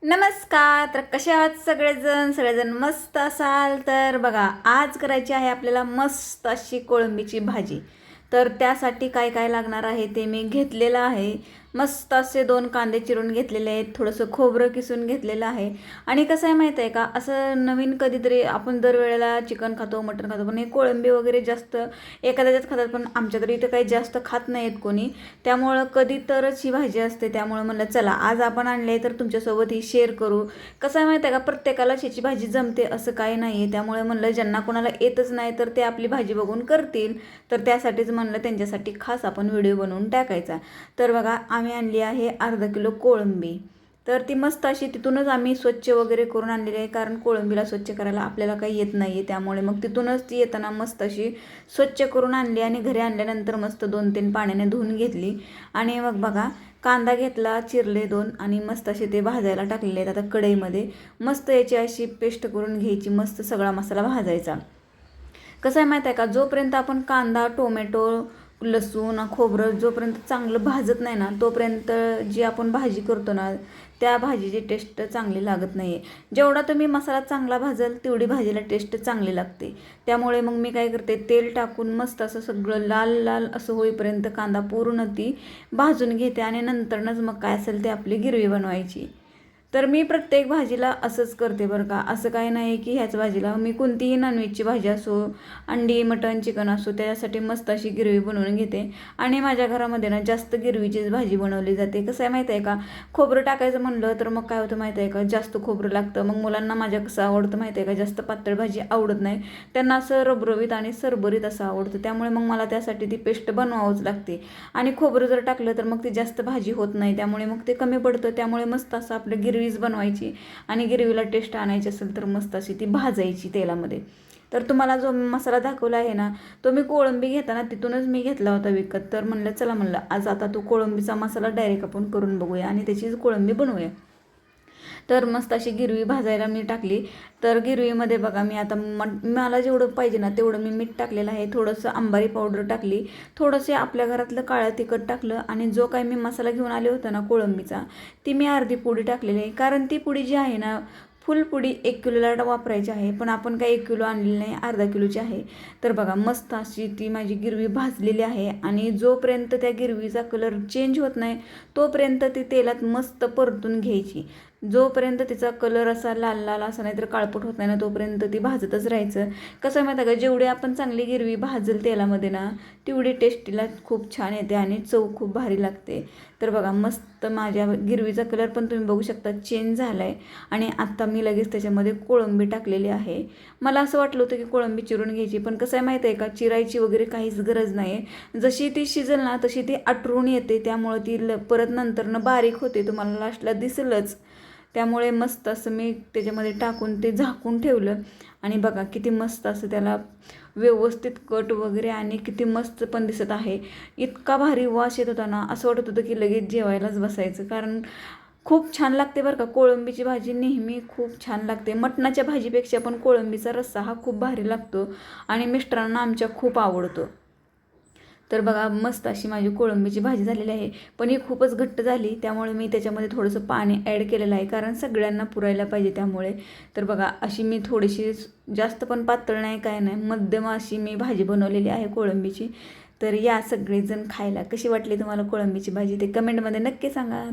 नमस्कार. तर कसे आहात सगळेजण मस्त असाल तर बघा, आज करायची आहे आपल्याला मस्त अशी कोळंबीची भाजी. तर त्यासाठी काय काय लागणार आहे ते मी घेतलेलं आहे. मस्त असे 2 कांदे चिरून घेतलेले आहेत, थोडंसं खोबरं किसून घेतलेलं आहे. आणि कसं आहे माहीत आहे का, असं नवीन कधीतरी आपण दरवेळेला चिकन खातो, मटण खातो, पण हे कोळंबी वगैरे जास्त एखाद्याच्याच खातात, पण आमच्या तरी इथं काही जास्त खात नाहीत कोणी. त्यामुळं कधी तरच ही भाजी असते. त्यामुळं म्हणलं चला आज आपण आणली आहे तर तुमच्यासोबत ही शेअर करू. कसं आहे माहिती आहे का, प्रत्येकाला शेची भाजी जमते असं काही नाही आहे. त्यामुळे म्हणलं ज्यांना कोणाला येतच नाही तर ते आपली भाजी बघून करतील. तर त्यासाठीच म्हणलं त्यांच्यासाठी खास आपण व्हिडिओ बनवून टाकायचा. तर बघा, आम्ही आणली आहे अर्धा किलो कोळंबी. तर ती मस्त अशी तिथूनच आम्ही स्वच्छ वगैरे करून आणलेली आहे, कारण कोळंबीला स्वच्छ करायला आपल्याला काही येत नाही आहे. त्यामुळे मग तिथूनच ती येताना मस्त अशी स्वच्छ करून आणली आणि घरी आणल्यानंतर मस्त 2-3 पाण्याने धुवून घेतली. आणि मग बघा, कांदा घेतला, चिरले 2 आणि मस्त असे ते भाजायला टाकलेले आहेत. आता कढईमध्ये मस्त याची अशी पेस्ट करून घ्यायची, मस्त सगळा मसाला भाजायचा. कसं आहे माहीत आहे का, जोपर्यंत आपण कांदा, टोमॅटो, लसूण, खोबरं जोपर्यंत चांगलं भाजत नाही ना, तोपर्यंत जी आपण भाजी करतो ना, त्या भाजीची टेस्ट चांगली लागत नाही आहे. जेवढा तुम्ही मसाला चांगला भाजाल तेवढी भाजीला टेस्ट चांगली लागते. त्यामुळे मग मी काय करते, तेल टाकून मस्त असं सगळं लाल लाल असं होईपर्यंत कांदा पूर्ण ती भाजून घेते आणि नंतरनंच मग काय असेल ते आपली गिरवी बनवायची. तर मी प्रत्येक भाजीला असंच करते बरं का. असं काही नाही की ह्याच भाजीला, मी कोणतीही नॉनव्हेजची भाजी असो, अंडी, मटण, चिकन असो, त्याच्यासाठी मस्त अशी गिरवी बनवून घेते. आणि माझ्या घरामध्ये ना जास्त गिरवीचीच भाजी बनवली जाते. कसं आहे माहीत आहे का, खोबरं टाकायचं म्हणलं तर मग काय होतं माहीत आहे का, जास्त खोबरं लागतं. मग मुलांना माझ्या कसं आवडतं माहीत आहे का, जास्त पातळ भाजी आवडत नाही. त्यांना असं रबरबीत आणि सरबरीत असं आवडतं. त्यामुळे मग मला त्यासाठी ती पेस्ट बनवावंच लागते. आणि खोबरं जर टाकलं तर मग ती जास्त भाजी होत नाही, त्यामुळे मग ते कमी पडतं. त्यामुळे मस्त असं आपलं गिरवीच बनवायची आणि गिरवीला टेस्ट आणायची असेल तर मस्त अशी ती भाजायची तेलामध्ये. तर तुम्हाला जो मसाला दाखवला आहे ना, तो मी कोळंबी घेताना तिथूनच मी घेतला होता विकत. तर म्हणलं चला, म्हणलं आज आता तो कोळंबीचा मसाला डायरेक्ट आपण करून बघूया आणि त्याचीच कोळंबी बनवूया. तर मस्त अशी गिरवी भाजायला मी टाकली. तर गिरवीमध्ये बघा, मी आता मला जेवढं पाहिजे ना तेवढं मी मीठ टाकलेलं आहे, थोडंसं अंबारी पावडर टाकली, थोडंसं आपल्या घरातलं काळं तिखट टाकलं आणि जो काही मी मसाला घेऊन आले होता ना कोळंबीचा, ती मी अर्धी पुडी टाकलेली आहे. कारण ती पुडी जी आहे ना, फुल पुडी 1 किलोला वापरायची आहे, पण आपण काही 1 किलो आणलेली नाही, अर्धा किलोची आहे. तर बघा, मस्त अशी ती माझी गिरवी भाजलेली आहे आणि जोपर्यंत त्या गिरवीचा कलर चेंज होत नाही तोपर्यंत ती तेलात मस्त परतून घ्यायची. जोपर्यंत तिचा कलर असा लाल लाल असा नाही तर काळपट होत नाही ना, तोपर्यंत ती भाजतच राहायचं. कसं माहिती आहे का, जेवढी आपण चांगली गिरवी भाजेल तेलामध्ये ना, तेवढी टेस्टीला खूप छान येते आणि चव खूप भारी लागते. तर बघा, मस्त माझ्या गिरवीचा कलर पण तुम्ही बघू शकता चेंज झाला आहे. आणि आत्ता मी लगेच त्याच्यामध्ये कोळंबी टाकलेली आहे. मला असं वाटलं होतं की कोळंबी चिरून घ्यायची, पण कसं आहे माहिती आहे का, चिरायची वगैरे काहीच गरज नाही आहे. जशी ती शिजेल ना तशी ती आटरून येते, त्यामुळं ती परत नंतरनं बारीक होते, तुम्हाला लास्टला दिसेलच. त्यामुळे मस्त असं मी त्याच्यामध्ये टाकून ते झाकून ठेवलं. आणि बघा किती मस्त असं त्याला व्यवस्थित कट वगैरे आणि किती मस्त पण दिसत आहे. इतका भारी वास येत होता ना, असं वाटत होतं की लगेच जेवायलाच बसायचं. कारण खूप छान लागते बरं का, कोळंबीची भाजी नेहमी खूप छान लागते. मटणाच्या भाजीपेक्षा पण कोळंबीचा रस्सा हा खूप भारी लागतो आणि मिस्टरांना आमच्या खूप आवडतो. तर बघा, मस्त अशी माझी कोळंबीची भाजी झालेली आहे. पण ही खूपच घट्ट झाली, त्यामुळे मी त्याच्यामध्ये थोडंसं पाणी ॲड केलेलं आहे, कारण सगळ्यांना पुरायला पाहिजे त्यामुळे. तर बघा, अशी मी थोडीशी, जास्त पण पातळ नाही काय नाही, मध्यम अशी मी भाजी बनवलेली आहे कोळंबीची. तर या सगळेजण खायला. कशी वाटली तुम्हाला कोळंबीची भाजी ते कमेंटमध्ये नक्की सांगा.